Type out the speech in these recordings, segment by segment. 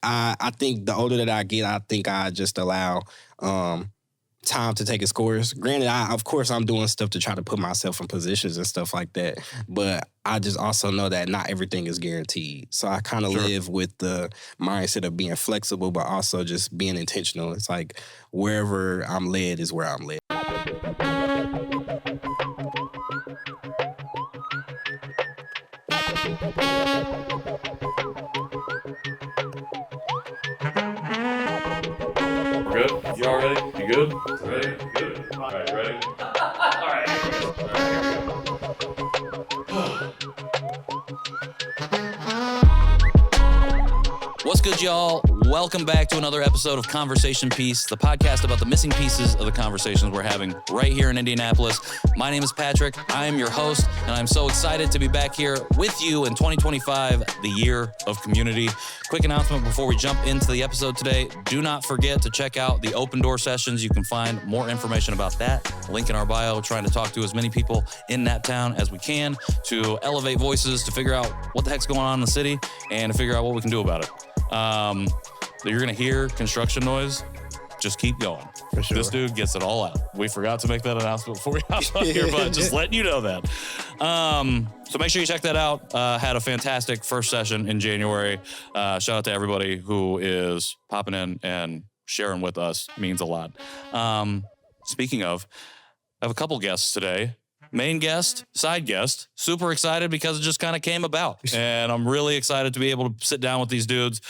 I think the older that I get, I think I just allow time to take its course. Granted, of course, I'm doing stuff to try to put myself in positions and stuff like that. But I just also know that not everything is guaranteed. So I kind of live with the mindset of being flexible, but also just being intentional. It's like wherever I'm led is where I'm led. We're good? You all ready? You good? Ready? Good. All right, ready? All right. What's good, y'all? Welcome back to another episode of Conversation Piece, the podcast about the missing pieces of the conversations we're having right here in Indianapolis. My name is Patrick. I am your host, and I'm so excited to be back here with you in 2025, the year of community. Quick announcement before we jump into the episode today. Do not forget to check out the open door sessions. You can find more information about that. Link in our bio, trying to talk to as many people in that town as we can to elevate voices, to figure out what the heck's going on in the city, and to figure out what we can do about it. You're going to hear construction noise. Just keep going. For sure. This dude gets it all out. We forgot to make that announcement before we hopped on here, but just letting you know that. So make sure you check that out. Had a fantastic first session in January. Shout out to everybody who is popping in and sharing with us. Means a lot. Speaking of, I have a couple guests today. Main guest, side guest, super excited because it just kind of came about. And I'm really excited to be able to sit down with these dudes,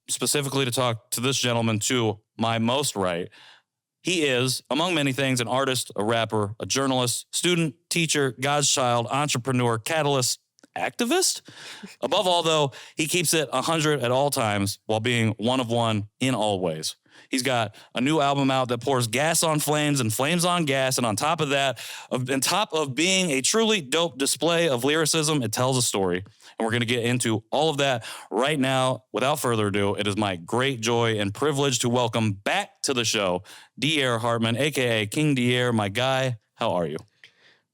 specifically to talk to this gentleman to my most right. He is, among many things, an artist, a rapper, a journalist, student, teacher, God's child, entrepreneur, catalyst, activist. Above all, though, he keeps it 100 at all times while being one of one in all ways. He's got a new album out that pours gas on flames and flames on gas. And on top of that, on top of being a truly dope display of lyricism, it tells a story. And we're going to get into all of that right now. Without further ado, it is my great joy and privilege to welcome back to the show, Dierre Hartman, a.k.a. King Dierre. My guy, how are you?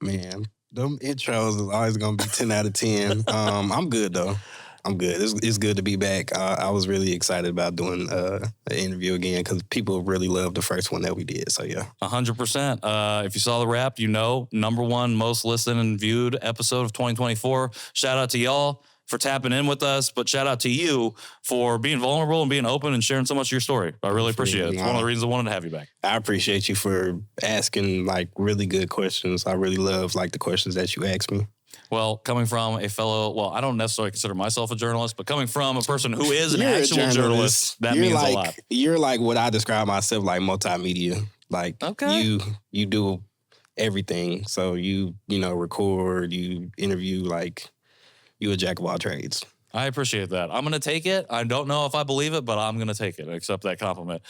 Man, them intros is always going to be 10 out of 10. I'm good, though. I'm good. It's good to be back. I was really excited about doing an interview again because people really loved the first one that we did. So, yeah. 100%. If you saw the wrap, you know, number one most listened and viewed episode of 2024. Shout out to y'all for tapping in with us, but shout out to you for being vulnerable and being open and sharing so much of your story. I really appreciate it. It's one of the reasons I wanted to have you back. I appreciate you for asking, really good questions. I really love, the questions that you ask me. Well, coming from a fellow, I don't necessarily consider myself a journalist, but coming from a person who is an actual journalist, that means a lot. You're what I describe myself, multimedia. Okay. You do everything. So you record, you interview, you a jack of all trades. I appreciate that. I'm going to take it. I don't know if I believe it, but I'm going to take it, accept that compliment.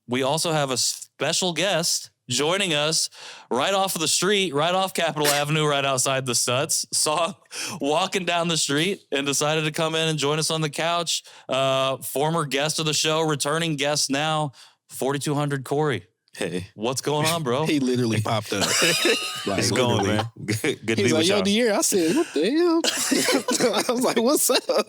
We also have a special guest joining us right off of the street, right off Capitol Avenue, right outside the Stutz. Saw walking down the street and decided to come in and join us on the couch. Former guest of the show, returning guest now, 4200 Corey. Hey. What's going on, bro? He literally popped up. It's going, man. Good to be with y'all. Yo, Dierre. I said, what the hell? I was like, what's up?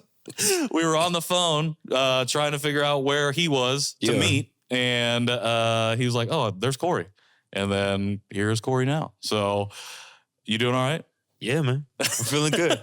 We were on the phone trying to figure out where he was to meet. And he was like, oh, there's Corey. And then here's Corey now. So you doing all right? Yeah, man. I'm feeling good.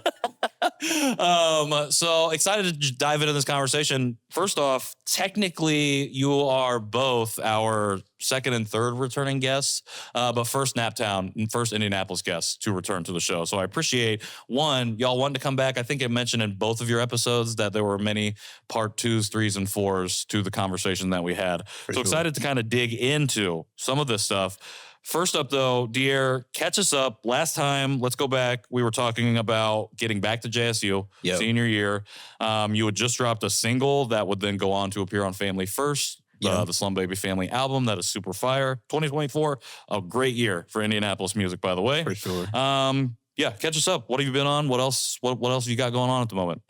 So excited to dive into this conversation. First off, technically you are both our second and third returning guests, but first Indianapolis guests to return to the show. So I appreciate, one, y'all wanting to come back. I think I mentioned in both of your episodes that there were many part 2s, 3s, and 4s to the conversation that we had. Excited to kind of dig into some of this stuff. First up, though, Dierre, catch us up. Last time, let's go back. We were talking about getting back to JSU, senior year. You had just dropped a single that would then go on to appear on Family First, the Slum Baby Family album. That is super fire. 2024, a great year for Indianapolis music, by the way. For sure. Catch us up. What have you been on? What else have you got going on at the moment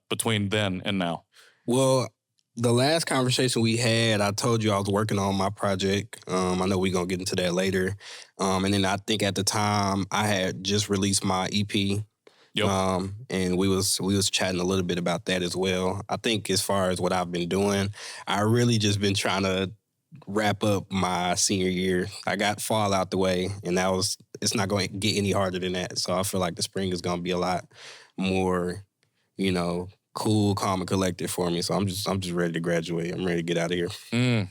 between then and now? Well, the last conversation we had, I told you I was working on my project. I know we're going to get into that later. And then I think at the time I had just released my EP, Yep. And we was chatting a little bit about that as well. I think as far as what I've been doing, I really just been trying to wrap up my senior year. I got fall out the way, and it's not going to get any harder than that. So I feel like the spring is going to be a lot more, cool, calm, and collected for me. So I'm just ready to graduate. I'm ready to get out of here.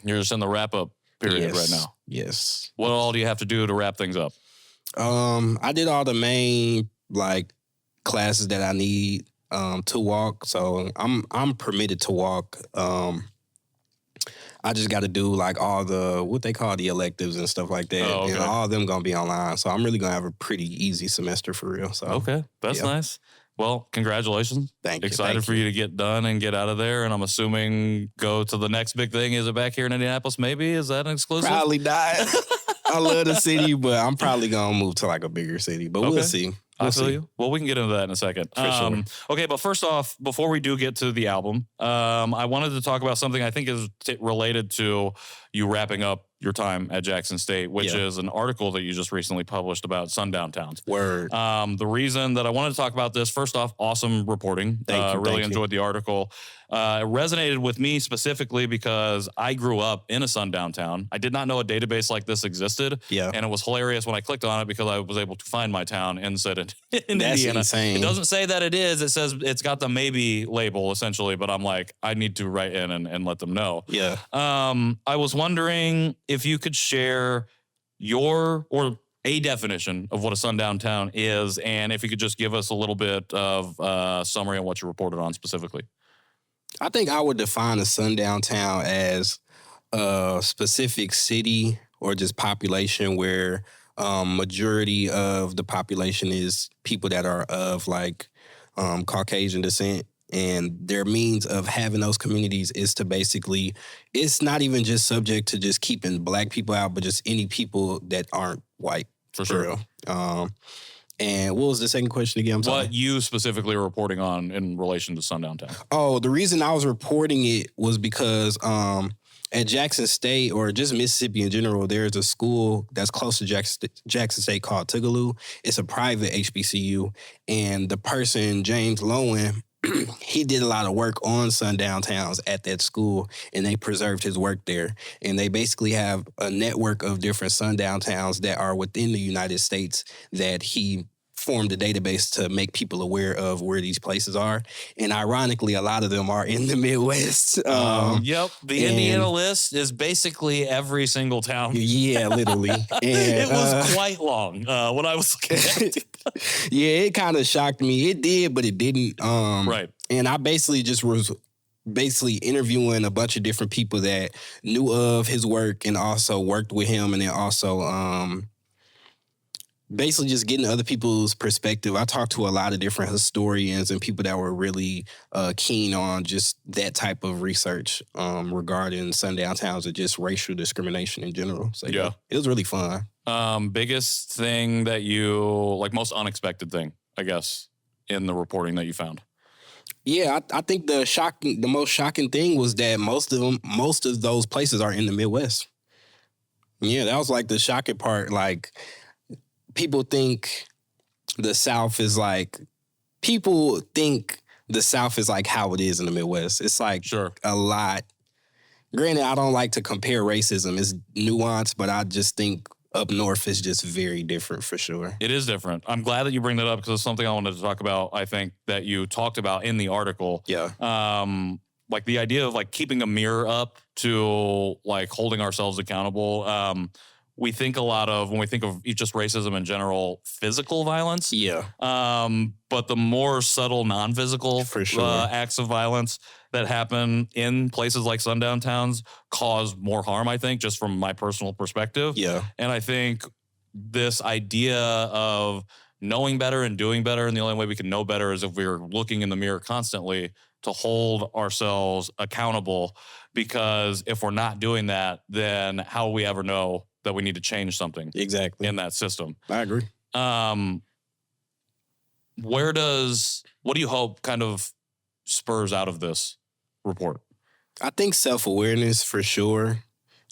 You're just in the wrap up period right now. Yes. What all do you have to do to wrap things up? I did all the main classes that I need to walk. So I'm permitted to walk. I just got to do all the what they call the electives and stuff like that. Oh, okay. And all of them gonna be online. So I'm really gonna have a pretty easy semester for real. So okay, that's nice. Well, congratulations. Thank you. Excited for you to get done and get out of there. And I'm assuming go to the next big thing. Is it back here in Indianapolis? Maybe? Is that an exclusive? Probably not. I love the city, but I'm probably gonna move to a bigger city. But we'll see. I feel you. Well, we can get into that in a second. For sure. Okay, but first off, before we do get to the album, I wanted to talk about something I think is related to you wrapping up your time at Jackson State, which is an article that you just recently published about sundown towns. Word. The reason that I wanted to talk about this, first off, awesome reporting. Thank you. Really enjoyed the article. It resonated with me specifically because I grew up in a sundown town. I did not know a database like this existed. Yeah. And it was hilarious when I clicked on it because I was able to find my town and said it in That's Indiana. insane. It doesn't say that it is. It says it's got the maybe label essentially, but I'm like, I need to write in and let them know. Yeah. I was wondering if you could share your or a definition of what a sundown town is, and if you could just give us a little bit of summary on what you reported on specifically. I think I would define a sundown town as a specific city or just population where majority of the population is people that are of Caucasian descent. And their means of having those communities is to basically, it's not even just subject to just keeping black people out, but just any people that aren't white. For sure. Real. And what was the second question again? What you specifically were reporting on in relation to sundown town? Oh, the reason I was reporting it was because at Jackson State, or just Mississippi in general, there's a school that's close to Jackson State called Tougaloo. It's a private HBCU. And the person, James Lowen, he did a lot of work on sundown towns at that school, and they preserved his work there. And they basically have a network of different sundown towns that are within the United States that he formed a database to make people aware of where these places are. And ironically, a lot of them are in the Midwest. Yep. The Indiana list is basically every single town. Yeah, literally. And, it was quite long when I was looking at it. Yeah, it kind of shocked me. It did, but it didn't. Right. And I basically just was interviewing a bunch of different people that knew of his work and also worked with him, and then also basically just getting other people's perspective. I talked to a lot of different historians and people that were really keen on just that type of research regarding sundown towns and just racial discrimination in general. So yeah, it was really fun. Biggest thing that you, most unexpected thing, I guess, in the reporting that you found? Yeah, I think the most shocking thing was that most of those places are in the Midwest. Yeah, that was the shocking part. People think the South is how it is in the Midwest. It's sure. A lot. Granted, I don't like to compare racism. It's nuanced, but I just think up north is just very different for sure. It is different. I'm glad that you bring that up because it's something I wanted to talk about. I think that you talked about in the article. Yeah. The idea of keeping a mirror up to holding ourselves accountable. We think a lot of, when we think of just racism in general, physical violence. Yeah. But the more subtle, non-physical for sure. Acts of violence that happen in places like sundown towns cause more harm, I think, just from my personal perspective. Yeah. And I think this idea of knowing better and doing better, and the only way we can know better is if we're looking in the mirror constantly to hold ourselves accountable, because if we're not doing that, then how will we ever know that we need to change something exactly in that system? I agree. What do you hope kind of spurs out of this report? I think self-awareness for sure.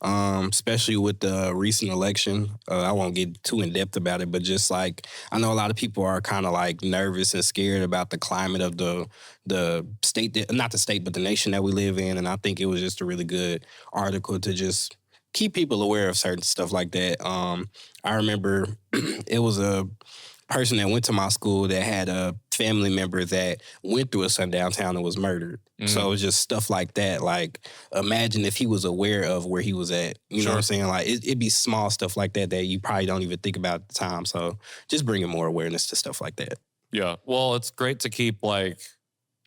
especially with the recent election. I won't get too in depth about it, but just like I know a lot of people are kind of like nervous and scared about the climate of the state, not the state, but the nation that we live in. And I think it was just a really good article to just keep people aware of certain stuff like that. I remember it was a person that went to my school that had a family member that went through a sundown town and was murdered. So it was just stuff like that. Like, imagine if he was aware of where he was at. You know what I'm saying? Like, it'd be small stuff like that that you probably don't even think about at the time. So just bringing more awareness to stuff like that. Yeah. Well, it's great to keep, like,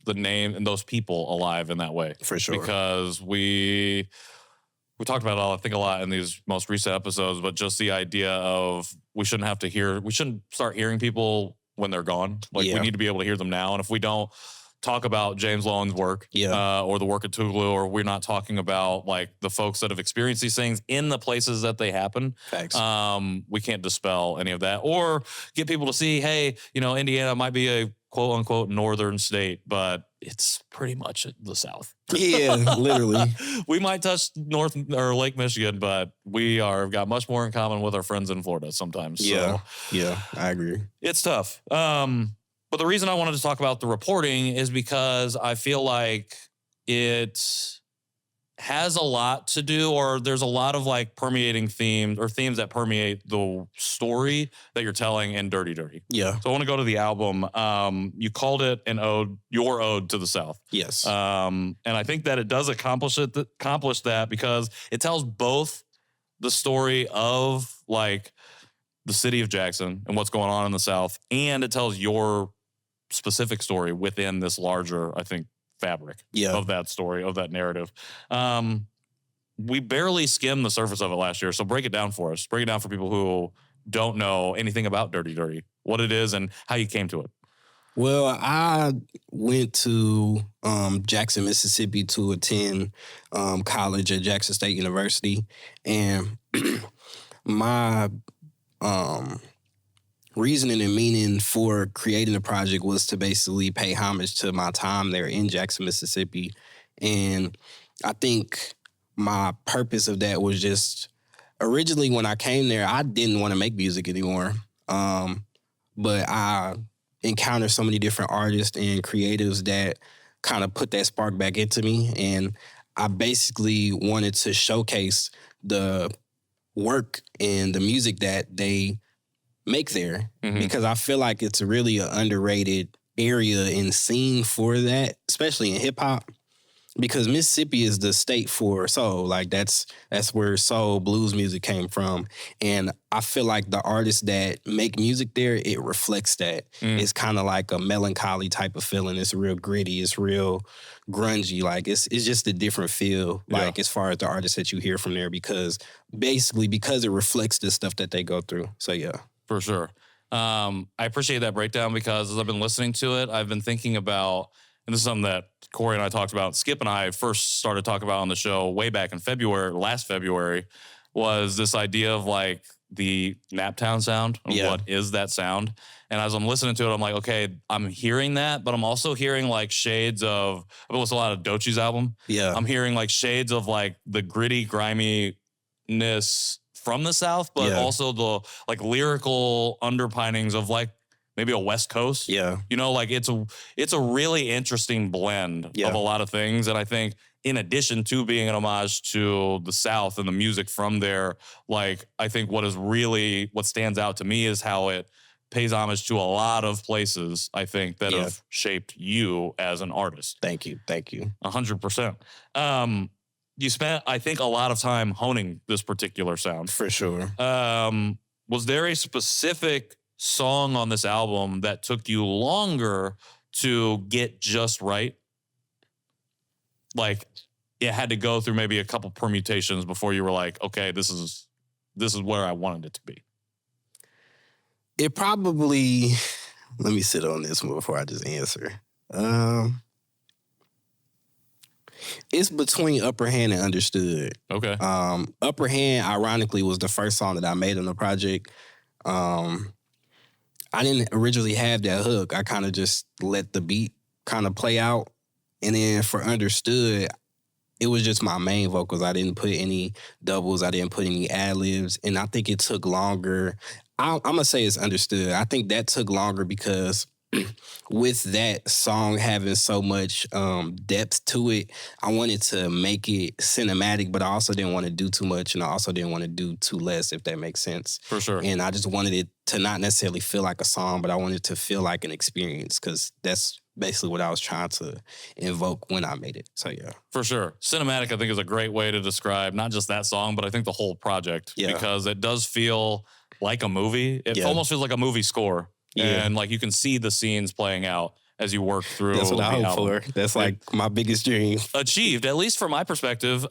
the name and those people alive in that way. For sure. Because we talked about it, I think, a lot in these most recent episodes, but just the idea of we shouldn't start hearing people when they're gone. Like, we need to be able to hear them now. And if we don't talk about James Lowen's work or the work at Tougaloo, or we're not talking about, like, the folks that have experienced these things in the places that they happen, we can't dispel any of that or get people to see, hey, you know, Indiana might be a quote unquote northern state, but it's pretty much the South. Yeah, literally. We might touch North or Lake Michigan, but got much more in common with our friends in Florida sometimes. Yeah, I agree. It's tough. But the reason I wanted to talk about the reporting is because I feel like it has a lot to do, or there's a lot of like permeating themes or themes that permeate the story that you're telling in Dirty Dirty. Yeah. So I want to go to the album. You called it an ode, your ode to the South. Yes. And I think that it does accomplish that because it tells both the story of like the city of Jackson and what's going on in the South, and it tells your specific story within this larger, I think, fabric of that story, of that narrative. We barely skimmed the surface of it last year, so break it down for us. Break it down for people who don't know anything about Dirty Dirty, what it is and how you came to it. Well, I went to Jackson, Mississippi to attend college at Jackson State University, and my reasoning and meaning for creating the project was to basically pay homage to my time there in Jackson, Mississippi. And I think my purpose of that was just, originally when I came there, I didn't want to make music anymore. But I encountered so many different artists and creatives that kind of put that spark back into me. And I basically wanted to showcase the work and the music that they make there, because I feel like it's really an underrated area and scene for that, especially in hip hop, because Mississippi is the state for soul. Like that's where soul blues music came from. And I feel like the artists that make music there, it reflects that. It's kind of like a melancholy type of feeling. It's real gritty. It's real grungy. Like it's just a different feel, like as far as the artists that you hear from there, because it reflects the stuff that they go through. So yeah. For sure. I appreciate that breakdown because as I've been listening to it, I've been thinking about, and this is something that Corey and I talked about, Skip and I first started talking about on the show way back in last February, was this idea of like the Naptown sound. What is that sound? And as I'm listening to it, I'm like, okay, I'm hearing that, but I'm also hearing like shades of, I've listened to a lot of Doechie's album. Yeah. I'm hearing like shades of like the gritty griminess from the South, but also the like lyrical underpinnings of like maybe a West Coast. Yeah. You know, like it's a really interesting blend of a lot of things. And I think in addition to being an homage to the South and the music from there, like I think what stands out to me is how it pays homage to a lot of places, I think, that have shaped you as an artist. Thank you. 100%. You spent, I think, a lot of time honing this particular sound. For sure. Was there a specific song on this album that took you longer to get just right? Like, it had to go through maybe a couple permutations before you were like, okay, this is where I wanted it to be. It probably, let me sit on this one before I just answer. It's between Upper Hand and Understood. Okay. Upper Hand, ironically, was the first song that I made on the project. I didn't originally have that hook. I kind of just let the beat kind of play out. And then for Understood, it was just my main vocals. I didn't put any doubles. I didn't put any ad-libs. And I think it took longer. I'm going to say it's understood. I think that took longer because with that song having so much depth to it, I wanted to make it cinematic, but I also didn't want to do too much, and I also didn't want to do too less, if that makes sense. For sure. And I just wanted it to not necessarily feel like a song, but I wanted it to feel like an experience, because that's basically what I was trying to invoke when I made it. So, yeah. For sure. Cinematic, I think, is a great way to describe not just that song, but I think the whole project. Yeah. Because it does feel like a movie. It Yeah. almost feels like a movie score. Yeah. And like you can see the scenes playing out as you work through. That's what I the hope album. for. That's like my biggest dream. Achieved, at least from my perspective.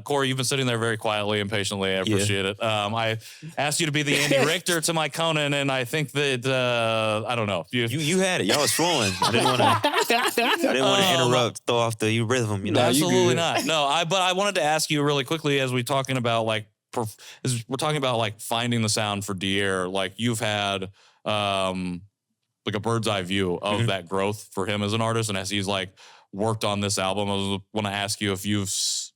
Corey, you've been sitting there very quietly and patiently. I appreciate it. I asked you to be the Andy Richter to my Conan, and I think that I don't know. You had it. Y'all was flowing. I didn't want to interrupt, throw off the rhythm. You know, absolutely not. No, but I wanted to ask you really quickly as we're talking about like finding the sound for Dierre. Like you've had like a bird's eye view of that growth for him as an artist, and as he's like worked on this album, I want to ask you if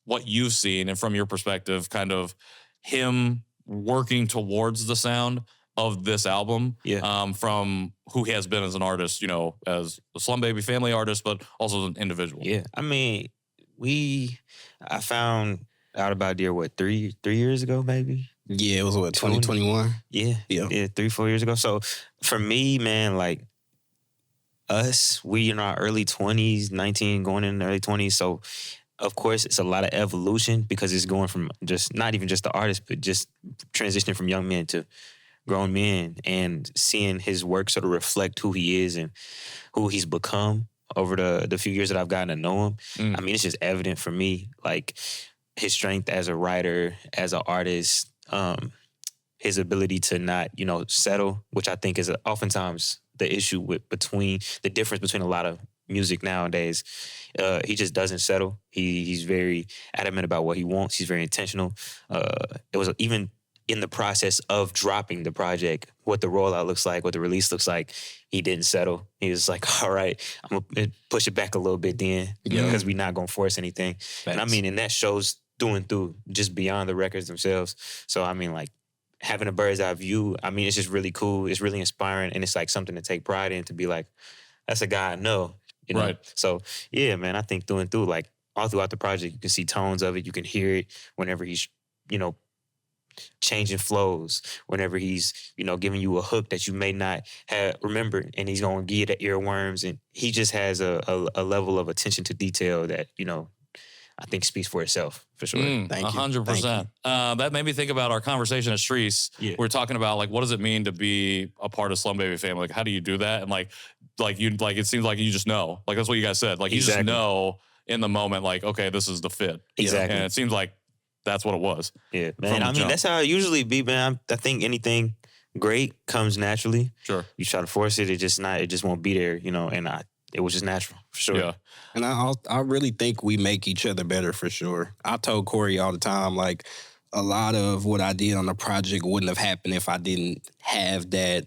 what you've seen, and from your perspective, kind of him working towards the sound of this album, from who he has been as an artist, you know, as a Slum Baby family artist, but also as an individual. Yeah, I mean, I found out about Dierre, 3 years ago, maybe? Yeah, it was 2021? Yeah, 3-4 years ago. So for me, man, like us, we in our early 20s, 19 going in the early 20s. So of course it's a lot of evolution because it's going from just not even just the artist, but just transitioning from young men to grown men and seeing his work sort of reflect who he is and who he's become over the few years that I've gotten to know him. I mean, it's just evident for me, like his strength as a writer, as an artist, his ability to not, settle, which I think is oftentimes the issue between the difference between a lot of music nowadays. He just doesn't settle. He's very adamant about what he wants. He's very intentional. It was even in the process of dropping the project, what the rollout looks like, what the release looks like, he didn't settle. He was like, all right, I'm going to push it back a little bit then because we're not going to force anything. Thanks. And I mean, and that shows through and through, just beyond the records themselves. So, I mean, like, having a bird's eye view, I mean, it's just really cool. It's really inspiring, and it's like something to take pride in, to be like, that's a guy I know. Right. So, yeah, man, I think through and through, like, all throughout the project, you can see tones of it. You can hear it whenever he's, changing flows, whenever he's, giving you a hook that you may not have remembered, and he's going to give you the earworms. And he just has a level of attention to detail that, I think speaks for itself, for sure. Thank you. 100%. That made me think about our conversation at Shreese. Yeah. We're talking about, like, what does it mean to be a part of Slum Baby family? Like, how do you do that? And like it seems like you just know. Like, that's what you guys said. Like, you just know in the moment, like, okay, this is the fit. Exactly. And it seems like that's what it was. Yeah, man. I mean, that's how it usually be, man. I think anything great comes naturally. Sure. You try to force it, it just won't be there, and it was just natural, for sure. Yeah. And I really think we make each other better, for sure. I told Corey all the time, like, a lot of what I did on the project wouldn't have happened if I didn't have that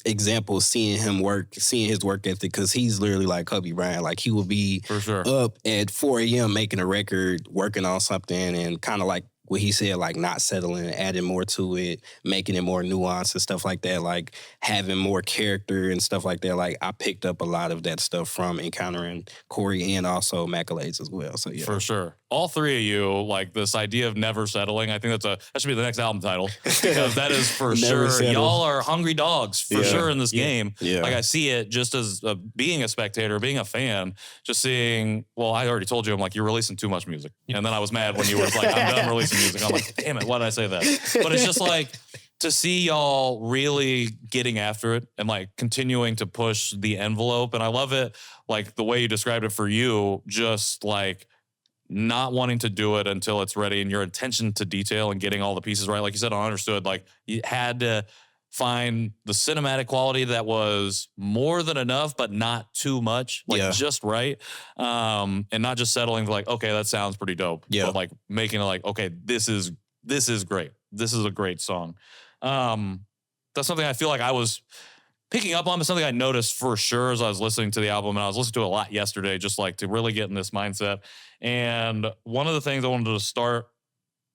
example, seeing his work ethic, because he's literally like Kobe Bryant. Like, he will be for sure up at 4 a.m. making a record, working on something, and kind of like what he said, like, not settling, adding more to it, making it more nuanced and stuff like that, like having more character and stuff like that. Like, I picked up a lot of that stuff from encountering Corey and also Macalays as well. So, yeah. For sure. All three of you, like, this idea of never settling, I think that should be the next album title, because that is for sure. Settle. Y'all are hungry dogs for sure in this game. Yeah. Like, I see it just as being a spectator, being a fan, just seeing, well, I already told you, I'm like, you're releasing too much music. And then I was mad when you were like, I'm done releasing music. I'm like, damn it, why did I say that? But it's just like, to see y'all really getting after it and like continuing to push the envelope. And I love it, like the way you described it for you, just like not wanting to do it until it's ready, and your attention to detail and getting all the pieces right. Like you said, I understood, like you had to find the cinematic quality that was more than enough, but not too much, like just right. And not just settling for like, okay, that sounds pretty dope. Yeah. But like making it like, okay, this is great. This is a great song. That's something I feel like I was picking up on, but something I noticed for sure as I was listening to the album, and I was listening to it a lot yesterday, just like to really get in this mindset. And one of the things I wanted to start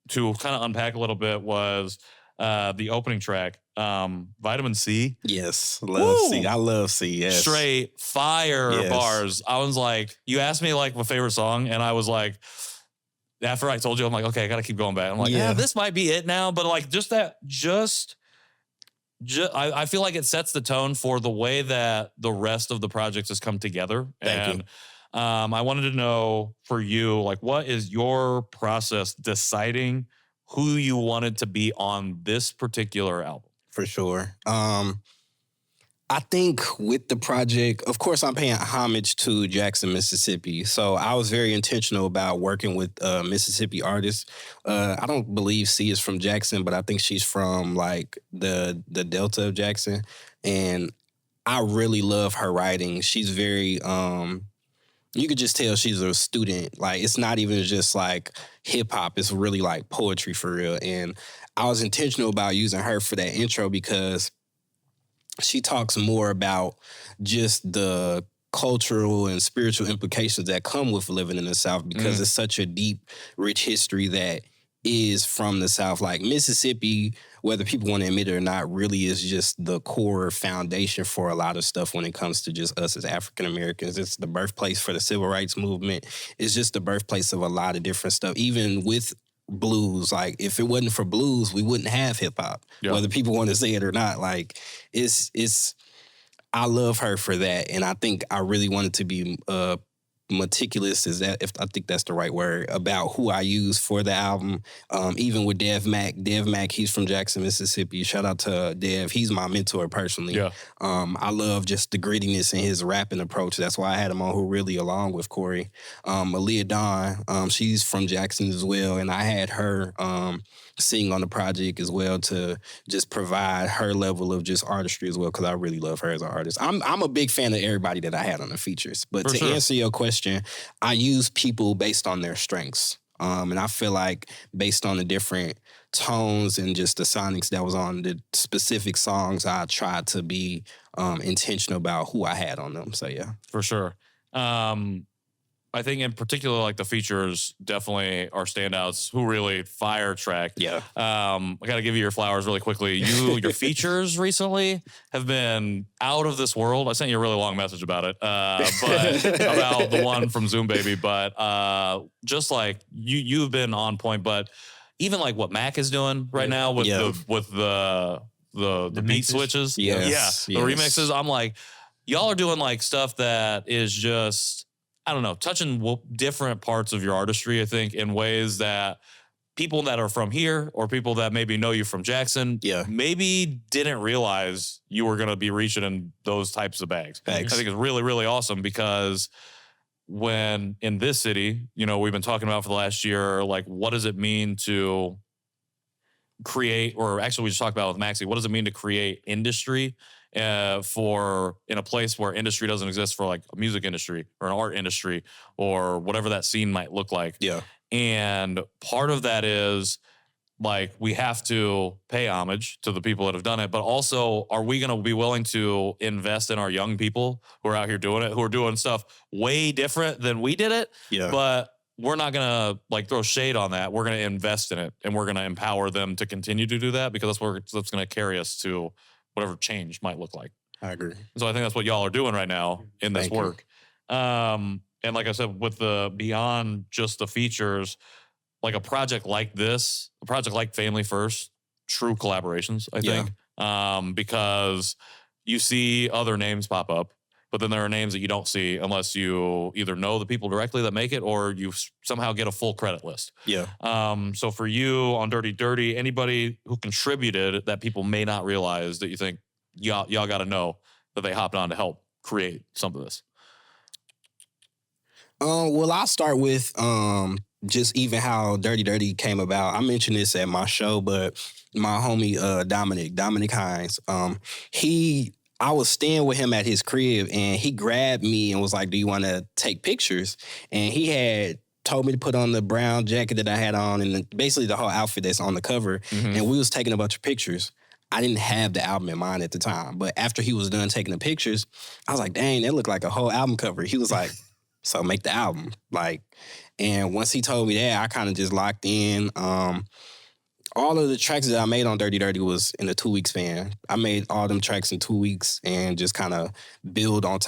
to kind of unpack a little bit was the opening track, Vitamin C. Yes, love C. I love C. Yes, straight fire bars. I was like, you asked me like my favorite song, and I was like, after I told you, I'm like, okay, I gotta keep going back. I'm like, yeah, this might be it now, but like I feel like it sets the tone for the way that the rest of the project has come together. Thank you. I wanted to know for you, like, what is your process deciding who you wanted to be on this particular album? For sure. I think with the project, of course, I'm paying homage to Jackson, Mississippi. So I was very intentional about working with Mississippi artists. I don't believe C is from Jackson, but I think she's from like the Delta of Jackson. And I really love her writing. She's very, you could just tell she's a student. Like, it's not even just like hip hop. It's really like poetry for real. And I was intentional about using her for that intro because she talks more about just the cultural and spiritual implications that come with living in the South because it's such a deep, rich history that is from the South. Like Mississippi, whether people want to admit it or not, really is just the core foundation for a lot of stuff when it comes to just us as African Americans. It's the birthplace for the civil rights movement. It's just the birthplace of a lot of different stuff, even with blues. Like, if it wasn't for blues, we wouldn't have hip hop, whether people want to say it or not. Like, it's I love her for that, and I think I really wanted to be meticulous, if I think that's the right word, about who I use for the album. Even with Dev Mack, he's from Jackson, Mississippi. Shout out to Dev. He's my mentor personally. Yeah. I love just the grittiness in his rapping approach. That's why I had him on Who Really, along with Corey. Aaliyah Dawn, she's from Jackson as well, and I had her sing on the project as well to just provide her level of just artistry as well, because I really love her as an artist. I'm a big fan of everybody that I had on the features. But to answer your question, I use people based on their strengths. And I feel like based on the different tones and just the sonics that was on the specific songs, I tried to be intentional about who I had on them. So, yeah. For sure. I think in particular, like the features definitely are standouts. Who Really, fire track. Yeah. I got to give you your flowers really quickly. Your features recently have been out of this world. I sent you a really long message about it, but about the one from Zoom Baby. But just like you've been on point. But even like what Mac is doing right now with the beat switches, the remixes. I'm like, y'all are doing like stuff that is just, I don't know, touching different parts of your artistry, I think, in ways that people that are from here or people that maybe know you from Jackson maybe didn't realize you were going to be reaching in those types of bags. I think it's really, really awesome because when in this city, you know, we've been talking about for the last year, like, what does it mean to create, or actually we just talked about with Maxie, what does it mean to create industry for in a place where industry doesn't exist, for like a music industry or an art industry or whatever that scene might look like. Yeah. And part of that is like, we have to pay homage to the people that have done it, but also, are we going to be willing to invest in our young people who are out here doing it, who are doing stuff way different than we did it? Yeah. But we're not going to like throw shade on that. We're going to invest in it, and we're going to empower them to continue to do that, because that's going to carry us to whatever change might look like. I agree. So I think that's what y'all are doing right now in this work. And like I said, with the beyond just the features, like a project like this, a project like Family First, true collaborations, I think. Because you see other names pop up, but then there are names that you don't see unless you either know the people directly that make it or you somehow get a full credit list. Yeah. So for you on Dirty Dirty, anybody who contributed that people may not realize that you think y'all got to know that they hopped on to help create some of this? Well, I'll start with just even how Dirty Dirty came about. I mentioned this at my show, but my homie Dominic Hines, I was staying with him at his crib, and he grabbed me and was like, "Do you want to take pictures?" And he had told me to put on the brown jacket that I had on, and basically the whole outfit that's on the cover. Mm-hmm. And we was taking a bunch of pictures. I didn't have the album in mind at the time. But after he was done taking the pictures, I was like, dang, that looked like a whole album cover. He was like, so make the album. Like, and once he told me that, I kind of just locked in. All of the tracks that I made on Dirty Dirty was in a 2-week span. I made all them tracks in 2 weeks and just kind of what's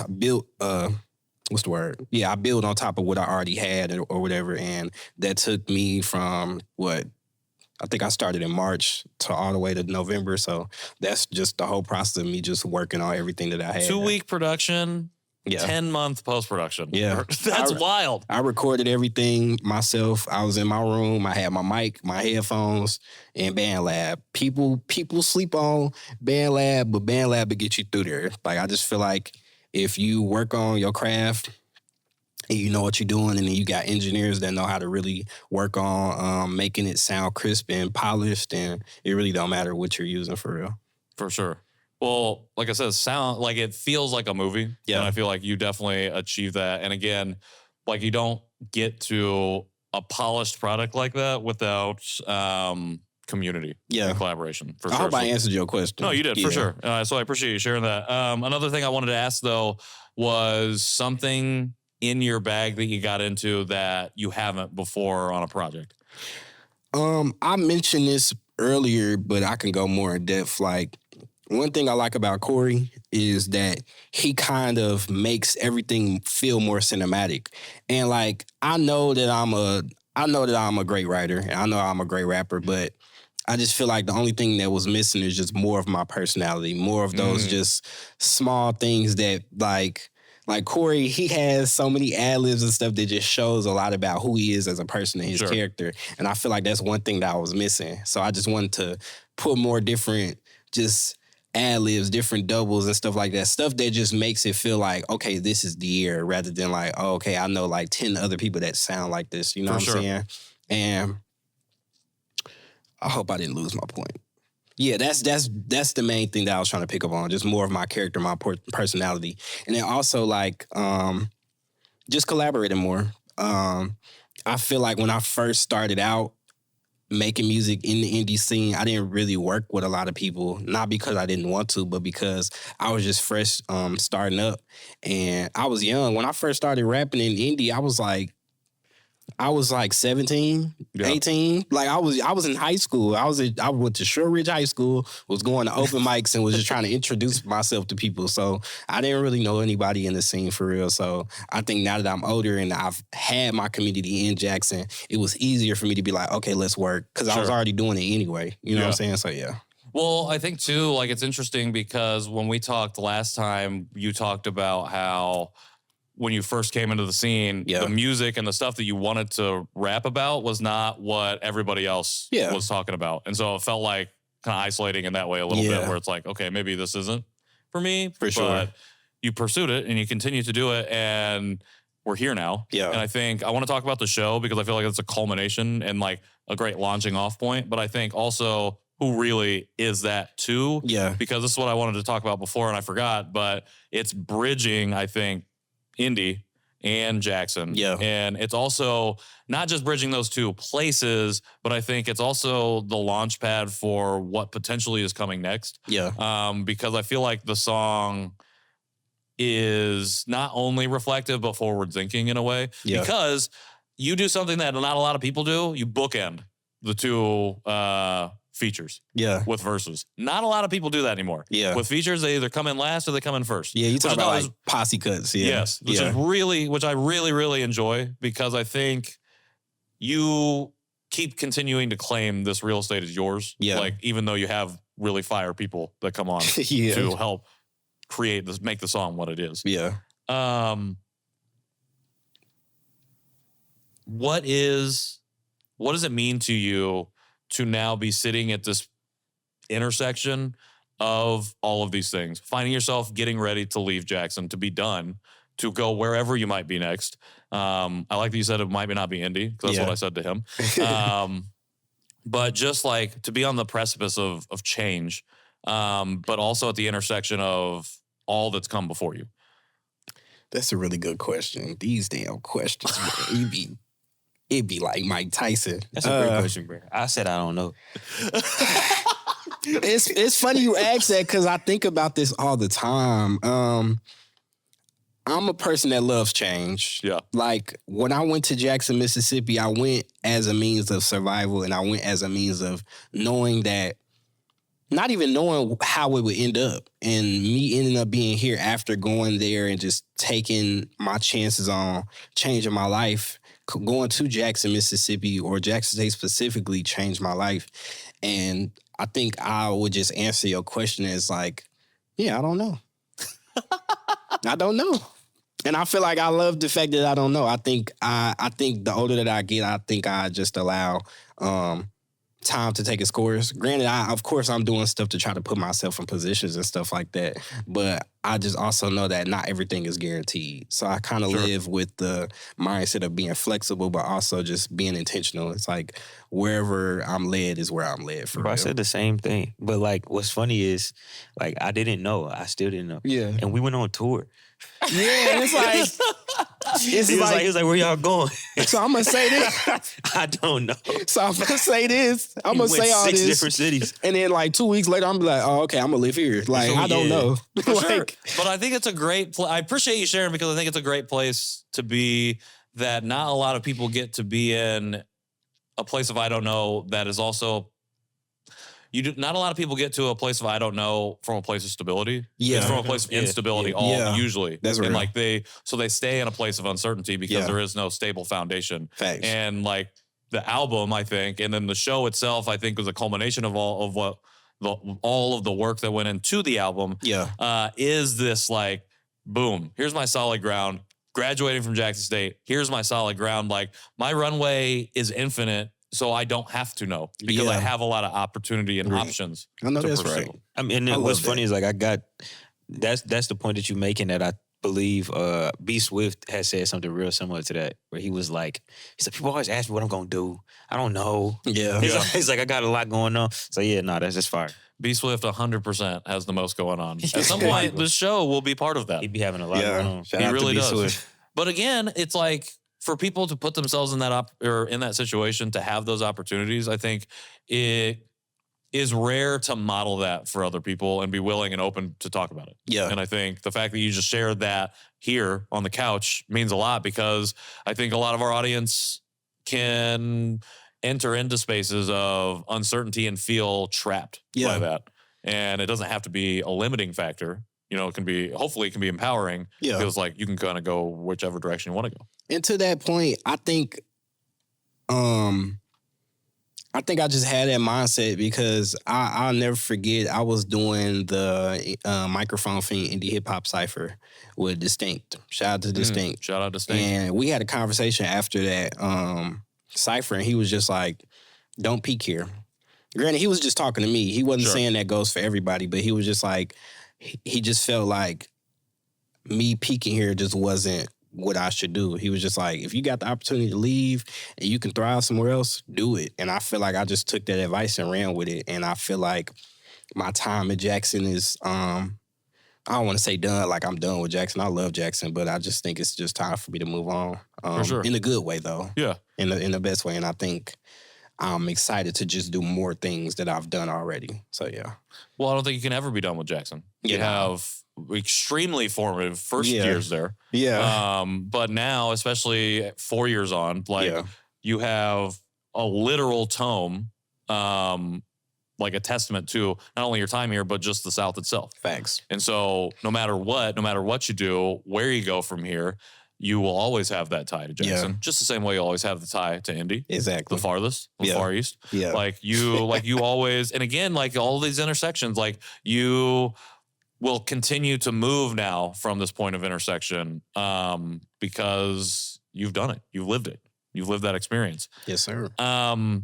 the word? Yeah, I build on top of what I already had or whatever. And that took me from I think I started in March to all the way to November. So that's just the whole process of me just working on everything that I had. 2-week production. Yeah. 10-month post-production. Yeah. That's wild. I recorded everything myself. I was in my room. I had my mic, my headphones, and BandLab. People sleep on BandLab, but BandLab will get you through there. Like, I just feel like if you work on your craft and you know what you're doing, and then you got engineers that know how to really work on making it sound crisp and polished, and it really don't matter what you're using for real. For sure. Well, like I said, sound like it feels like a movie. Yeah. And I feel like you definitely achieve that. And again, like you don't get to a polished product like that without community and collaboration. For I sure. hope I answered your question. No, you did, for sure. So I appreciate you sharing that. Another thing I wanted to ask, though, was something in your bag that you got into that you haven't before on a project. I mentioned this earlier, but I can go more in depth. Like, one thing I like about Corey is that he kind of makes everything feel more cinematic. And like, I know that I'm a great writer and I know I'm a great rapper, but I just feel like the only thing that was missing is just more of my personality, more of those just small things that like Corey, he has so many ad-libs and stuff that just shows a lot about who he is as a person and his character. And I feel like that's one thing that I was missing. So I just wanted to put more different just ad-libs, different doubles and stuff like that. Stuff that just makes it feel like, okay, this is Dierre, rather than like, oh, okay, I know like 10 other people that sound like this. You know what I'm saying? And I hope I didn't lose my point. Yeah, that's the main thing that I was trying to pick up on, just more of my character, my personality. And then also like just collaborating more. I feel like when I first started out making music in the indie scene, I didn't really work with a lot of people, not because I didn't want to, but because I was just fresh starting up. And I was young. When I first started rapping in indie, I was like 17, 18. Like I was in high school. I went to Short Ridge High School, was going to open mics and was just trying to introduce myself to people. So I didn't really know anybody in the scene for real. So I think now that I'm older and I've had my community in Jackson, it was easier for me to be like, okay, let's work. Because I was already doing it anyway. You know what I'm saying? So yeah. Well, I think too, like it's interesting because when we talked last time, you talked about how when you first came into the scene, the music and the stuff that you wanted to rap about was not what everybody else was talking about. And so it felt like kind of isolating in that way a little bit, where it's like, okay, maybe this isn't for me. For sure. But you pursued it and you continue to do it, and we're here now. Yeah. And I think I want to talk about the show because I feel like it's a culmination and like a great launching off point. But I think also who really is that too. Yeah. Because this is what I wanted to talk about before and I forgot, but it's bridging, I think, Indy and Jackson. Yeah. And it's also not just bridging those two places, but I think it's also the launch pad for what potentially is coming next. Yeah. Because I feel like the song is not only reflective, but forward thinking in a way. Yeah. Because you do something that not a lot of people do. You bookend the two features. Yeah. With verses. Not a lot of people do that anymore. Yeah. With features, they either come in last or they come in first. Yeah, you talk about like posse cuts. Yeah. Yes. Which I really, really enjoy because I think you keep continuing to claim this real estate is yours. Yeah. Like, even though you have really fire people that come on to help create this, make the song what it is. Yeah. What does it mean to you to now be sitting at this intersection of all of these things, finding yourself getting ready to leave Jackson, to be done, to go wherever you might be next? I like that you said it might not be Indy, because that's what I said to him. But just like to be on the precipice of change, but also at the intersection of all that's come before you. That's a really good question. These damn questions, man. It'd be like Mike Tyson. That's a great question, bro. I said I don't know. It's funny you ask that because I think about this all the time. I'm a person that loves change. Yeah. Like when I went to Jackson, Mississippi, I went as a means of survival, and I went as a means of knowing that, not even knowing how it would end up, and me ending up being here after going there and just taking my chances on changing my life. Going to Jackson, Mississippi, or Jackson State specifically, changed my life. And I think I would just answer your question as like, yeah, I don't know. I don't know. And I feel like I love the fact that I don't know. I think the older that I get, I think I just allow time to take its course. Granted, of course, I'm doing stuff to try to put myself in positions and stuff like that. But I just also know that not everything is guaranteed. So I kind of live with the mindset of being flexible, but also just being intentional. It's like wherever I'm led is where I'm led for Bro, real. I said the same thing. But like, what's funny is, like, I didn't know. I still didn't know. Yeah. And we went on tour. Yeah, it's like... He was like, where y'all going? So I'm going to say this. I don't know. So I'm going to say this. I'm going to say all 6 this. different cities. And then like 2 weeks later, I'm be like, oh, okay, I'm going to live here. Like, I don't know. For sure. Like, But I think it's a great I appreciate you sharing, because I think it's a great place to be, that not a lot of people get to be in a place of I don't know that is also... Not a lot of people get to a place of I don't know from a place of stability. Yeah. It's from a place of instability usually. That's real. And like they stay in a place of uncertainty because there is no stable foundation. Facts. And like the album, I think, and then the show itself, I think, was a culmination of all of the work that went into the album. Yeah. Is this like, boom, here's my solid ground. Graduating from Jackson State, here's my solid ground. Like my runway is infinite. So I don't have to know, because I have a lot of opportunity and options. I know to that's pursue. right. I mean, and what's funny is like that's the point that you're making, that I believe B Swift has said something real similar to that, where he was like, people always ask me what I'm gonna do. I don't know. Yeah. He's like, I got a lot going on. So yeah, no, that's just fire. B Swift 100% has the most going on. At some point, this show will be part of that. He'd be having a lot going on. Shout He out to really B does. Swift. But again, it's like, for people to put themselves in that in that situation, to have those opportunities, I think it is rare to model that for other people and be willing and open to talk about it. Yeah. And I think the fact that you just shared that here on the couch means a lot, because I think a lot of our audience can enter into spaces of uncertainty and feel trapped by that. And it doesn't have to be a limiting factor. You know, hopefully it can be empowering. Yeah. It feels like you can kind of go whichever direction you want to go. And to that point, I think I just had that mindset because I'll never forget, I was doing the Microphone Fiend Indie Hip Hop Cypher with Distinct. Shout out to Distinct. Shout out Distinct. And we had a conversation after that cypher, and he was just like, don't peek here. Granted, he was just talking to me. He wasn't saying that goes for everybody, but he was just like, he just felt like me peeking here just wasn't what I should do. He was just like, if you got the opportunity to leave and you can thrive somewhere else, do it. And I feel like I just took that advice and ran with it. And I feel like my time at Jackson is, I don't want to say done, like I'm done with Jackson. I love Jackson, but I just think it's just time for me to move on. For sure. In a good way, though. Yeah. In the best way. And I think I'm excited to just do more things that I've done already. So, yeah. Well, I don't think you can ever be done with Jackson. You have extremely formative first years there. Yeah. But now, especially 4 years on, you have a literal tome, like a testament to not only your time here, but just the South itself. Facts. And so no matter what you do, where you go from here, you will always have that tie to Jackson. Just the same way you always have the tie to Indy. Exactly. The farthest, the far east. Yeah. Like you always, and again, like all these intersections, like you will continue to move now from this point of intersection because you've done it. You've lived it. You've lived that experience. Yes, sir. All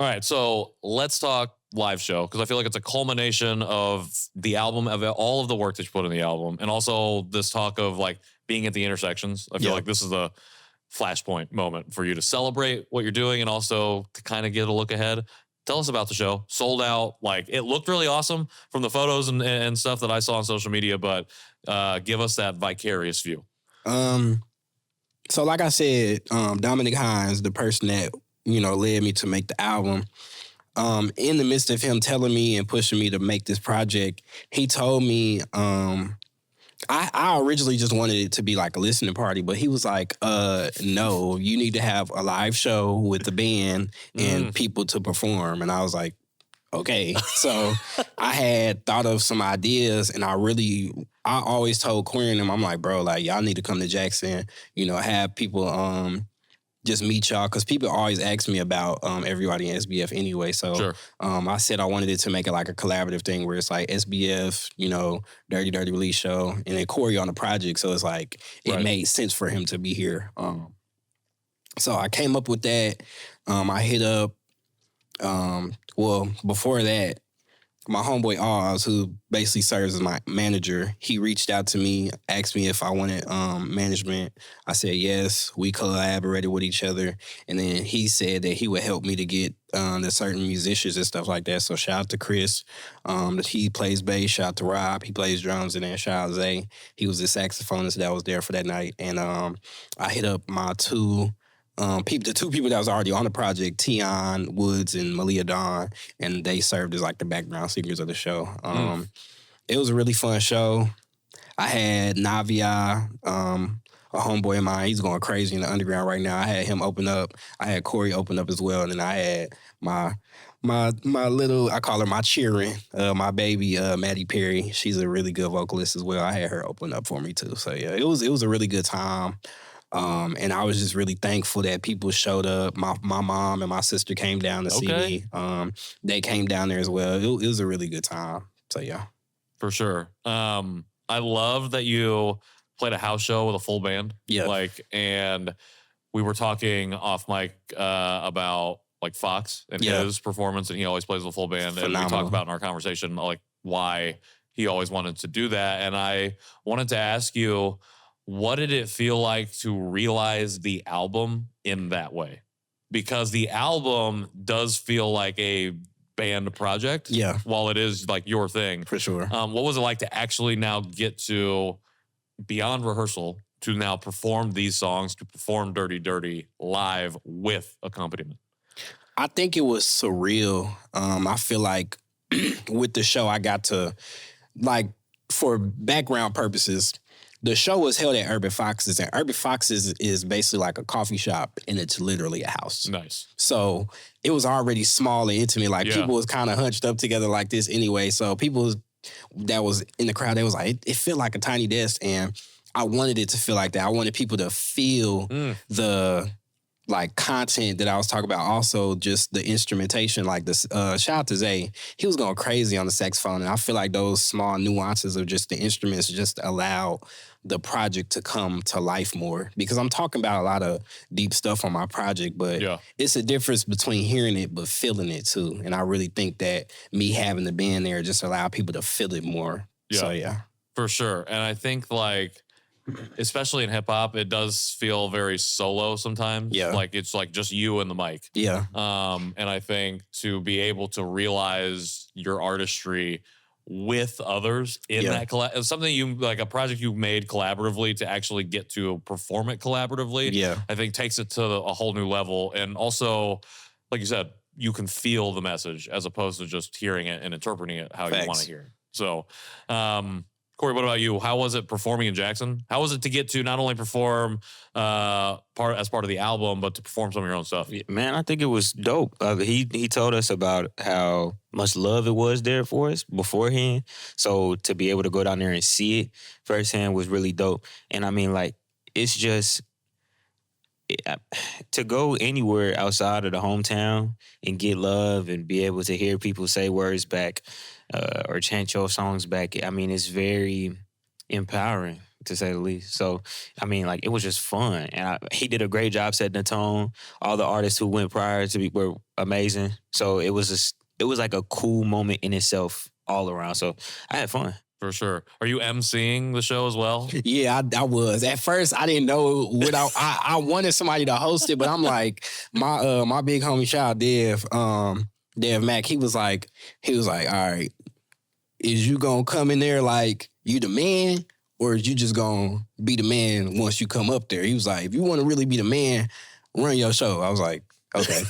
right. So let's talk live show, because I feel like it's a culmination of the album, of all of the work that you put in the album, and also this talk of like being at the intersections. I feel like this is the flashpoint moment for you to celebrate what you're doing and also to kind of get a look ahead. Tell us about the show. Sold out. Like, it looked really awesome from the photos and stuff that I saw on social media, but give us that vicarious view. So like I said, Dominic Hines, the person that, led me to make the album, in the midst of him telling me and pushing me to make this project, he told me, I originally just wanted it to be like a listening party, but he was like, no, you need to have a live show with the band and people to perform. And I was like, okay. So I had thought of some ideas, and I always told Queer and them, I'm like, bro, like, y'all need to come to Jackson, have people just meet y'all, because people always ask me about everybody in SBF anyway. So Sure. I said I wanted it to make it like a collaborative thing where it's like SBF, Dirty Dirty Release Show, and then Corey on the project. So it's like it made sense for him to be here. So I came up with that. I hit up, before that, my homeboy Oz, who basically serves as my manager, he reached out to me, asked me if I wanted management. I said yes. We collaborated with each other. And then he said that he would help me to get the certain musicians and stuff like that. So shout out to Chris. He plays bass. Shout out to Rob. He plays drums. And then shout out Zay. He was the saxophonist that was there for that night. And I hit up my the two people that was already on the project, Tion Woods and Malia Dawn, and they served as like the background singers of the show. It was a really fun show. I had Navia, a homeboy of mine. He's going crazy in the underground right now. I had him open up. I had Corey open up as well, and then I had my little, I call her my cheering, my baby, Maddie Perry. She's a really good vocalist as well. I had her open up for me too. So yeah, it was a really good time. And I was just really thankful that people showed up. My mom and my sister came down to see me. They came down there as well. It was a really good time. So yeah. For sure. I love that you played a house show with a full band. Yeah. And we were talking off mic about like Fox and his performance, and he always plays with a full band. Phenomenal. And we talked about in our conversation like why he always wanted to do that. And I wanted to ask you, what did it feel like to realize the album in that way? Because the album does feel like a band project. Yeah. While it is like your thing. For sure. What was it like to actually now get to, beyond rehearsal, to now perform these songs, to perform Dirty Dirty live with accompaniment? I think it was surreal. I feel like with the show, I got to, like, for background purposes, the show was held at Urban Foxes, and Urban Foxes is basically like a coffee shop, and it's literally a house. Nice. So it was already small and intimate. Like, people was kind of hunched up together like this anyway. So people that was in the crowd, they was like, it felt like a tiny desk, and I wanted it to feel like that. I wanted people to feel the like content that I was talking about. Also, just the instrumentation, like this. Shout out to Zay. He was going crazy on the saxophone, and I feel like those small nuances of just the instruments just allow the project to come to life more. Because I'm talking about a lot of deep stuff on my project, but it's a difference between hearing it but feeling it too. And I really think that me having the band there just allow people to feel it more. Yeah. So yeah, for sure. And I think like, especially in hip hop, it does feel very solo sometimes. Yeah. Like it's like just you and the mic. Yeah. And I think to be able to realize your artistry with others in that something you like, a project you made collaboratively, to actually get to perform it collaboratively, I think takes it to a whole new level. And also, like you said, you can feel the message as opposed to just hearing it and interpreting it how you want to hear it. So, Corey, what about you? How was it performing in Jackson? How was it to get to not only perform part of the album, but to perform some of your own stuff? Man, I think it was dope. He told us about how much love it was there for us beforehand. So to be able to go down there and see it firsthand was really dope. And I mean, like, it's just to go anywhere outside of the hometown and get love and be able to hear people say words back or chant your songs back. I mean, it's very empowering, to say the least. So, I mean, like, it was just fun. And he did a great job setting the tone. All the artists who went prior to me were amazing. So it was like a cool moment in itself all around. So I had fun. For sure. Are you emceeing the show as well? Yeah, I was. At first, I didn't know what I wanted somebody to host it, but I'm like, my big homie, shout out Dev Mac, he was like, all right, is you gonna come in there like you the man, or is you just gonna be the man once you come up there? He was like, if you want to really be the man, run your show. I was like, Okay.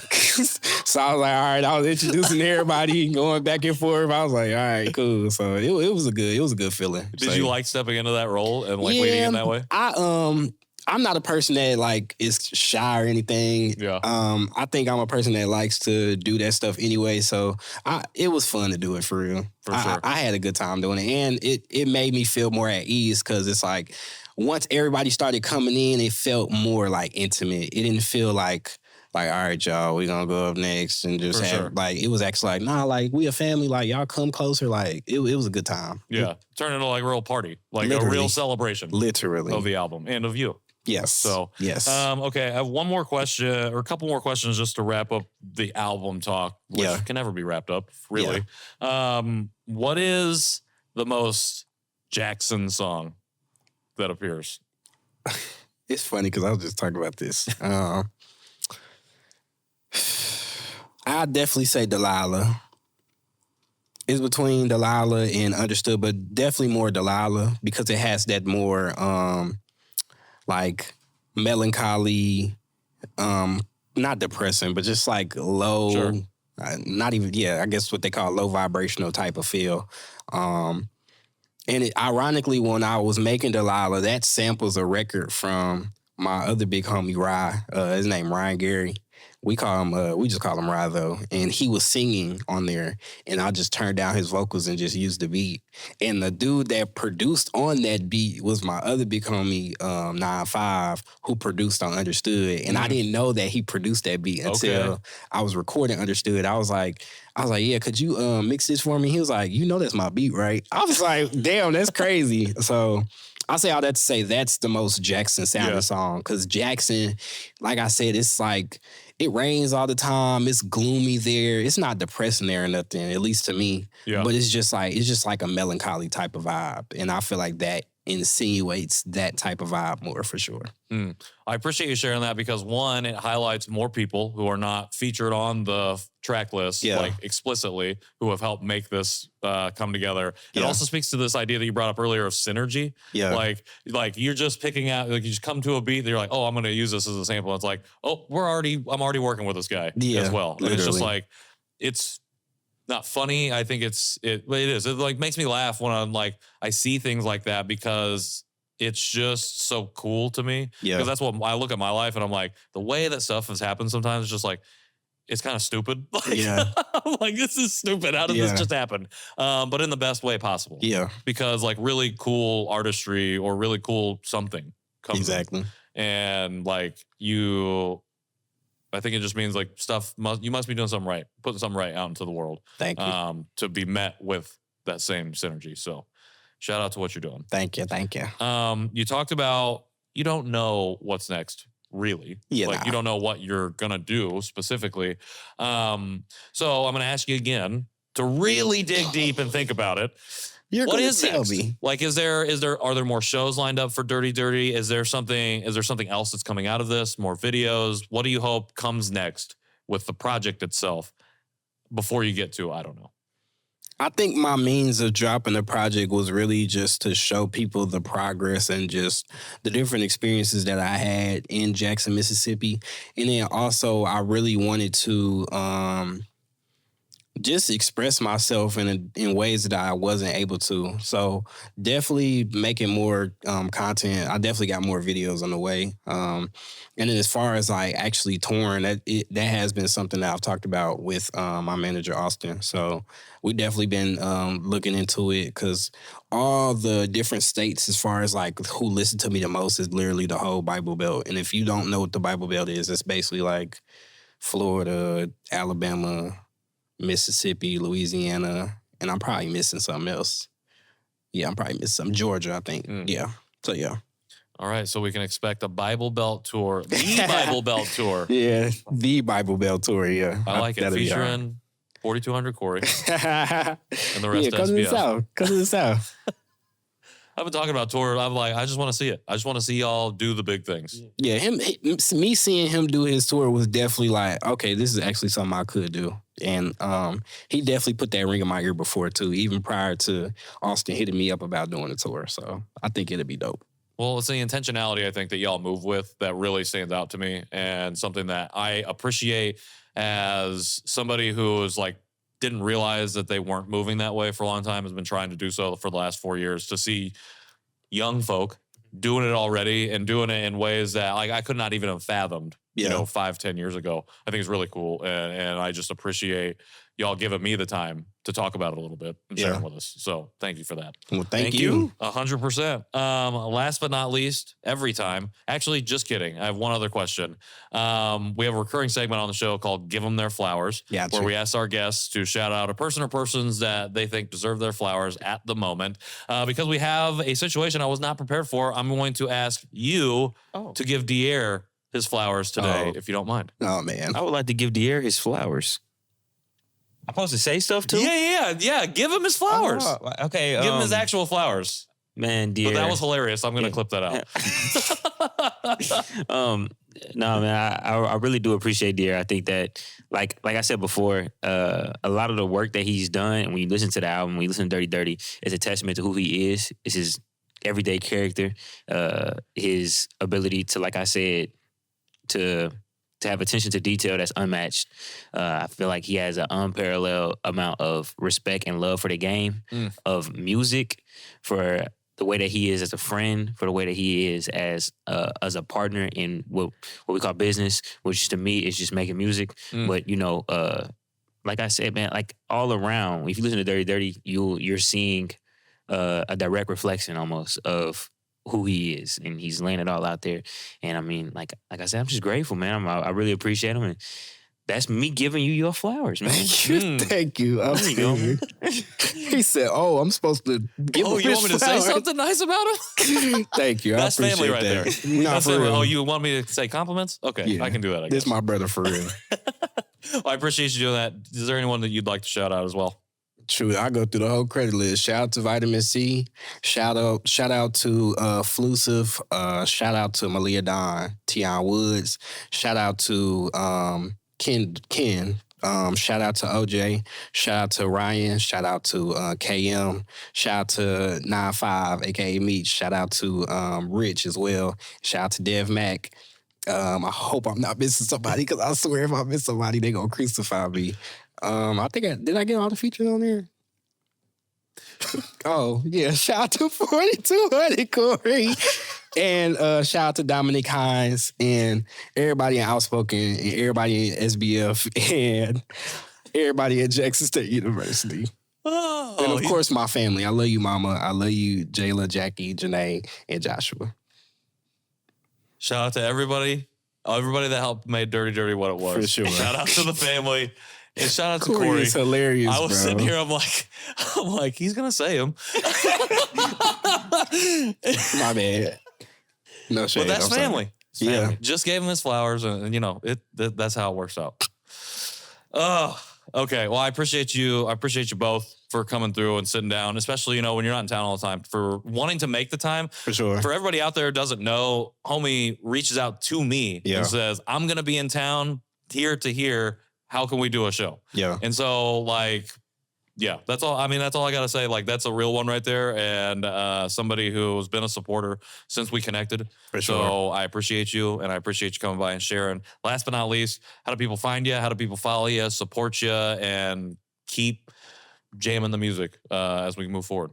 So I was like, all right, I was introducing everybody, going back and forth. I was like, all right, cool. So it was a good feeling. Did you like stepping into that role and like leading in that way? I'm not a person that like is shy or anything. Yeah. I think I'm a person that likes to do that stuff anyway. So it was fun to do it for real. For sure. I had a good time doing it, and it made me feel more at ease because it's like once everybody started coming in, it felt more like intimate. It didn't feel like all right, y'all, we gonna go up next and just like it was actually like, nah, like we a family, like y'all come closer. Like it was a good time. Yeah. Turn into like a real party, like a real celebration. Literally. Of the album and of you. Yes. So yes. Okay, I have one more question or a couple more questions just to wrap up the album talk, which can never be wrapped up, really. Yeah. What is the most Jackson song that appears? It's funny because I was just talking about this. I'd definitely say Delilah. It's between Delilah and Understood, but definitely more Delilah because it has that more like melancholy, not depressing, but just like low, not even, I guess what they call low vibrational type of feel. And ironically, when I was making Delilah, that samples a record from my other big homie, Rye. His name Ryan Gary. We just call him Rye though. And he was singing on there and I just turned down his vocals and just used the beat. And the dude that produced on that beat was my other big homie, 9-5, who produced on Understood. And I didn't know that he produced that beat until I was recording Understood. I was like, yeah, could you mix this for me? He was like, you know that's my beat, right? I was like, damn, that's crazy. So I say all that to say that's the most Jackson sounding song. Because Jackson, like I said, it's like, it rains all the time. It's gloomy there. It's not depressing there or nothing, at least to me. Yeah. But it's just like a melancholy type of vibe. And I feel like that insinuates that type of vibe more for sure. I appreciate you sharing that because one, it highlights more people who are not featured on the track list, like explicitly, who have helped make this come together. It also speaks to this idea that you brought up earlier of synergy. Yeah. Like you're just picking out, like you just come to a beat that you're like, oh, I'm going to use this as a sample. It's like, oh, I'm already working with this guy as well. And it's just like, it's not funny. I think it is. It like makes me laugh when I'm like, I see things like that because it's just so cool to me. Yeah. Because that's what I look at my life and I'm like, the way that stuff has happened sometimes is just like, it's kind of stupid. I'm like, this is stupid. How did this just happen? But in the best way possible. Yeah. Because like really cool artistry or really cool something comes in. And like I think it just means like you must be doing something right, putting something right out into the world. Thank you. To be met with that same synergy. So shout out to what you're doing. Thank you. You talked about you don't know what's next, really. Yeah. Like you don't know what you're gonna do specifically. So I'm gonna ask you again to really dig deep and think about it. What is next? Me. Like, are there more shows lined up for Dirty Dirty? Is there something else that's coming out of this? More videos? What do you hope comes next with the project itself before you get to, I don't know? I think my means of dropping the project was really just to show people the progress and just the different experiences that I had in Jackson, Mississippi. And then also I really wanted to just express myself in ways that I wasn't able to. So definitely making more content. I definitely got more videos on the way. And then as far as like actually touring, that has been something that I've talked about with my manager, Austin. So we definitely been looking into it because all the different states as far as like who listened to me the most is literally the whole Bible Belt. And if you don't know what the Bible Belt is, it's basically like Florida, Alabama, Mississippi, Louisiana, and I'm probably missing something else. Yeah, I'm probably missing some Georgia, I think. Yeah. So, yeah. All right, so we can expect a Bible Belt tour. The Bible Belt tour. Yeah, the Bible Belt tour, yeah. I like it. Featuring 4200 Corey and the rest of come to the South. I've been talking about tour. I'm like, I just want to see it. I just want to see y'all do the big things. Yeah, me seeing him do his tour was definitely like, okay, this is actually something I could do. And he definitely put that ring in my ear before too, even prior to Austin hitting me up about doing the tour. So I think it'd be dope. Well, it's the intentionality, I think, that y'all move with that really stands out to me, and something that I appreciate as somebody who is like, didn't realize that they weren't moving that way for a long time, has been trying to do so for the last 4 years, to see young folk doing it already and doing it in ways that like I could not even have fathomed, 5-10 years ago. I think it's really cool. And I just appreciate y'all giving me the time to talk about it a little bit and sharing with us. So thank you for that. Well, thank you. 100%. Last but not least, every time. Actually, just kidding. I have one other question. We have a recurring segment on the show called Give Them Their Flowers, where we ask our guests to shout out a person or persons that they think deserve their flowers at the moment. Because we have a situation I was not prepared for, I'm going to ask you to give Dierre his flowers today, if you don't mind. Oh, man. I would like to give Dierre his flowers. I'm supposed to say stuff too? Yeah. Give him his flowers. Okay. Give him his actual flowers. Man, Dierre. But that was hilarious. I'm going to clip that out. No, man, I really do appreciate Dierre. I think that, like I said before, a lot of the work that he's done, when you listen to the album, when you listen to Dirty Dirty, is a testament to who he is. It's his everyday character, his ability to, like I said, to have attention to detail that's unmatched. I feel like he has an unparalleled amount of respect and love for the game of music, for the way that he is as a friend, for the way that he is as a partner in what we call business, which to me is just making music. But like I said, man, like all around, if you listen to Dirty Dirty, you're seeing a direct reflection almost of who he is, and he's laying it all out there. And I mean, like I said, I'm just grateful, man. I really appreciate him, and that's me giving you your flowers, man. Thank you. There you go. He said, I'm supposed to give him you want me to say something nice about him? Thank you. That's family right there. Not for real. Oh, you want me to say compliments? Okay, I can do that, I guess. This is my brother for real. Well, I appreciate you doing that. Is there anyone that you'd like to shout out as well? True, I go through the whole credit list. Shout out to Vitamin C. Shout out to Flusive. Shout out to Malia Don, Tion Woods. Shout out to Ken. Shout out to OJ. Shout out to Ryan. Shout out to KM. Shout out to 95, aka Meech. Shout out to Rich as well. Shout out to Dev Mack. I hope I'm not missing somebody, because I swear if I miss somebody, they gonna crucify me. I think did I get all the features on there? Shout out to 4200 Corey. And shout out to Dominic Hines and everybody in Outspoken and everybody in SBF and everybody at Jackson State University. And of course, my family. I love you, Mama. I love you, Jayla, Jackie, Janae, and Joshua. Shout out to everybody that helped make Dirty Dirty what it was. For sure. Shout out to the family. And shout out to Corey. Corey. Is hilarious, I was sitting here, I'm like, he's going to say him. My bad. No shade. But that's family. Yeah. Just gave him his flowers, and that's how it works out. Okay. Well, I appreciate you. I appreciate you both for coming through and sitting down, especially, when you're not in town all the time, for wanting to make the time. For sure. For everybody out there who doesn't know, homie reaches out to me and says, I'm going to be in town here to here. How can we do a show? Yeah. And so, that's all. I mean, that's all I got to say. That's a real one right there. And somebody who's been a supporter since we connected. For sure. So I appreciate you, and I appreciate you coming by and sharing. Last but not least, how do people find you? How do people follow you, support you, and keep jamming the music as we move forward?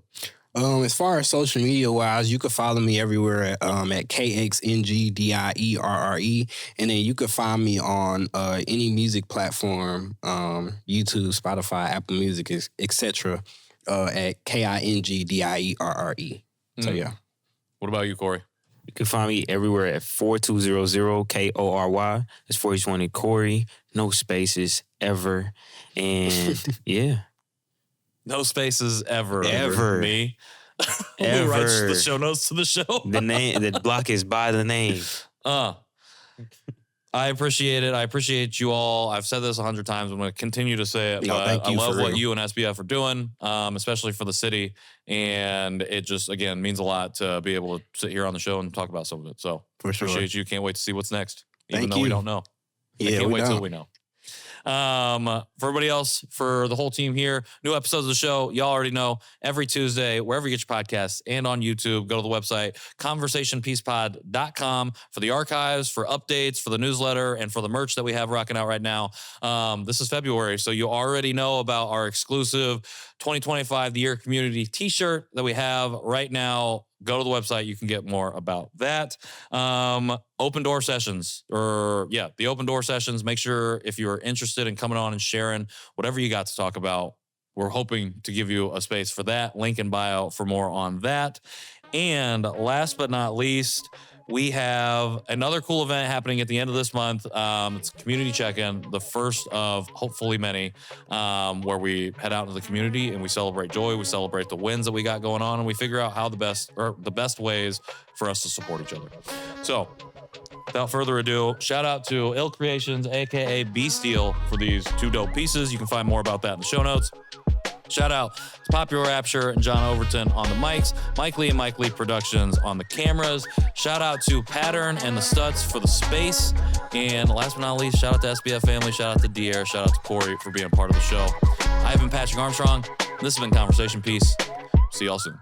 As far as social media wise, you can follow me everywhere at KXNGDIERRE. And then you can find me on any music platform, YouTube, Spotify, Apple Music, etc. At KINGDIERRE. So yeah. What about you, Corey? You can find me everywhere at 4200 KORY. It's 4220 Corey. No spaces ever. And yeah. No spaces ever. Ever. Me. Ever. Who writes the show notes to the show? The block is by the name. I appreciate it. I appreciate you all. I've said this 100 times. I'm going to continue to say it. But I love what you and SBF are doing, especially for the city. And it just, again, means a lot to be able to sit here on the show and talk about some of it. So appreciate you. Can't wait to see what's next, even though we don't know. I can't wait till we know. For everybody else, for the whole team here, new episodes of the show, y'all already know, every Tuesday, wherever you get your podcasts and on YouTube, go to the website, conversationpeacepod.com for the archives, for updates, for the newsletter, and for the merch that we have rocking out right now. This is February, so you already know about our exclusive 2025 The Year Community t-shirt that we have right now. Go to the website. You can get more about that. Open door sessions, the open door sessions. Make sure if you're interested in coming on and sharing whatever you got to talk about, we're hoping to give you a space for that. Link in bio for more on that. And last but not least, we have another cool event happening at the end of this month. It's Community Check-In, the first of hopefully many, where we head out into the community and we celebrate joy, we celebrate the wins that we got going on, and we figure out how the best ways for us to support each other. So, without further ado, shout out to Ill Creations, aka B Steel, for these 2 dope pieces. You can find more about that in the show notes. Shout out to Popular Rapture and John Overton on the mics, Mike Lee and Mike Lee Productions on the cameras. Shout out to Pattern and the Stutz for the space. And last but not least, shout out to SBF family, shout out to Dierre, shout out to Corey for being part of the show. I've been Patrick Armstrong. This has been Conversation Piece. See y'all soon.